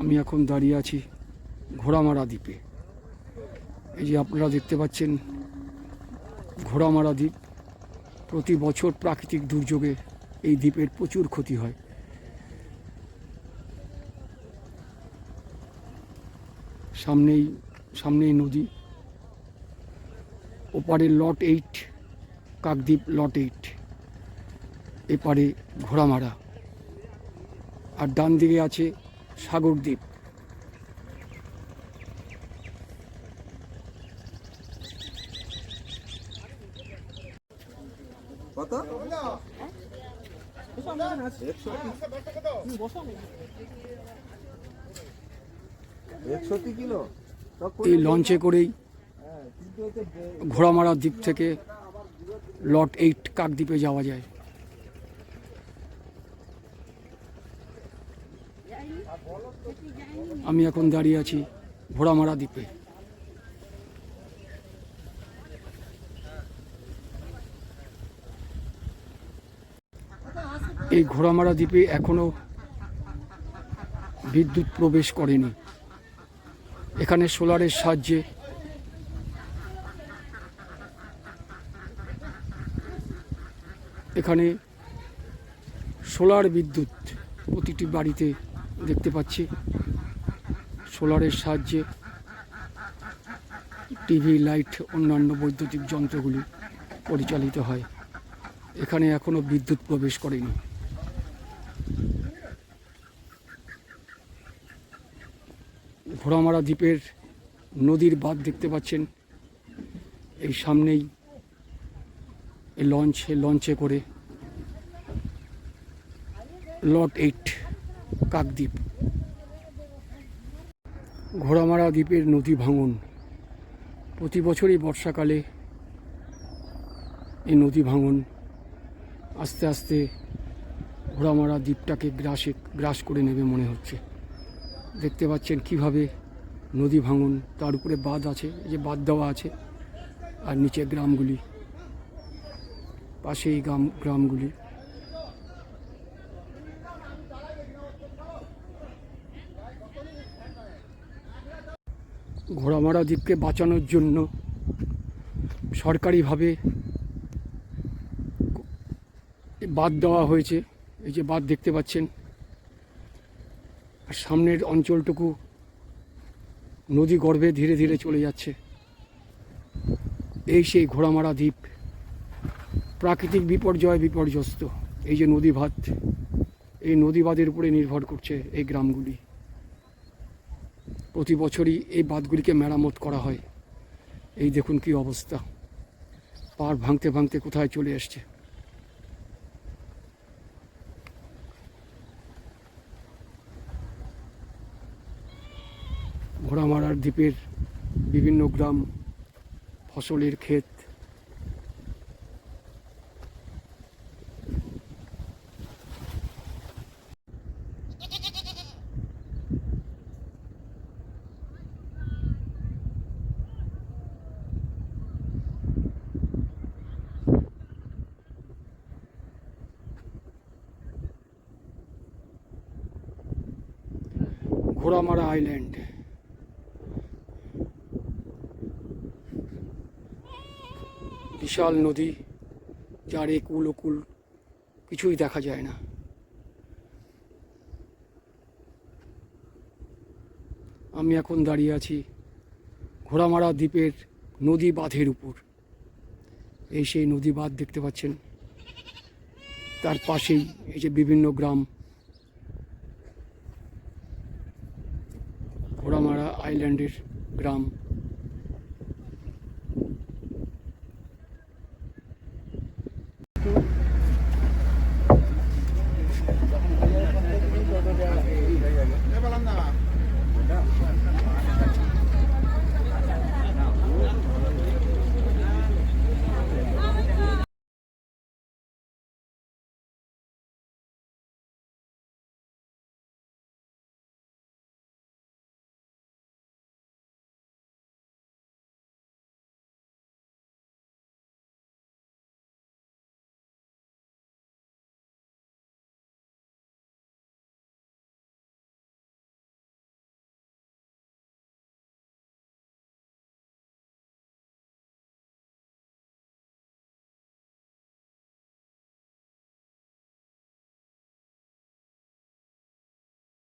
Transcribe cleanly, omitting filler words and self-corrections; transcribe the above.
আমি এখন দাঁড়িয়ে আছি ঘোড়ামারা দ্বীপে। এই যে আপনারা দেখতে পাচ্ছেন ঘোড়ামারা দ্বীপ। প্রতি বছর প্রাকৃতিক দুর্যোগে এই দ্বীপের প্রচুর ক্ষতি হয়। সামনেই নদী, ওপারে লট 8 কাকদ্বীপ, লট 8, এপারে ঘোড়ামারা, আর ডান দিকে আছে সাগরদ্বীপ। এই লঞ্চে করেই ঘোড়ামারা দ্বীপ থেকে লট 8 কাকদ্বীপে যাওয়া যায়। আমি এখন দাঁড়িয়ে আছি ঘোড়ামারা দ্বীপে। এই ঘোড়ামারা দ্বীপে এখনো বিদ্যুৎ প্রবেশ করেনি। এখানে সোলারের সাহায্যে সোলার বিদ্যুৎ প্রতিটি বাড়িতে দেখতে পাচ্ছি। সোলারের সাহায্যে টিভি, লাইট, অন্যান্য বৈদ্যুতিক যন্ত্রগুলি পরিচালিত হয়। এখানে এখনো বিদ্যুৎ প্রবেশ করেনি। ঘোড়ামারা দ্বীপের নদীর বাঁধ দেখতে পাচ্ছেন। এই সামনেই এই লঞ্চে করে লট 8 কাকদ্বীপ। ঘোড়ামারা দ্বীপের নদী ভাঙন। প্রতি বছরই বর্ষাকালে এই নদী ভাঙন আস্তে আস্তে ঘোড়ামারা দ্বীপটাকে গ্রাস করে নেবে মনে হচ্ছে। দেখতে পাচ্ছেন কিভাবে নদী ভাঙন, তার উপরে বাঁধ আছে, এই যে বাঁধ দেওয়া আছে, আর নিচে গ্রামগুলি, পাশেই গ্রামগুলি। ঘোড়ামারা দ্বীপকে বাঁচানোর জন্য সরকারিভাবে বাঁধ দেওয়া হয়েছে। এই যে বাঁধ দেখতে পাচ্ছেন, আর সামনের অঞ্চলটুকু নদী গর্ভে ধীরে ধীরে চলে যাচ্ছে। এই সেই ঘোড়ামারা দ্বীপ, প্রাকৃতিক বিপর্যস্ত। এই যে নদী বাঁধ, এই নদী বাঁধের উপরে নির্ভর করছে এই গ্রামগুলি। প্রতি বছরই এই বাঁধগুলিকে মেরামত করা হয়। এই দেখুন কি অবস্থা, পাড় ভাঙতে ভাঙতে কোথায় চলে আসছে। ঘোড়ামারার দ্বীপের বিভিন্ন গ্রাম, ফসলের ক্ষেত। ঘোড়ামারা আইল্যান্ড। বিশাল নদী, যার একুল ওকুল কিছুই দেখা যায় না। আমি এখন দাঁড়িয়ে আছি ঘোড়ামারা দ্বীপের নদী বাঁধের উপর। এই সেই নদী বাঁধ দেখতে পাচ্ছেন, তার পাশেই এই যে বিভিন্ন গ্রাম। ঘোড়ামারা আইল্যান্ডের গ্রাম।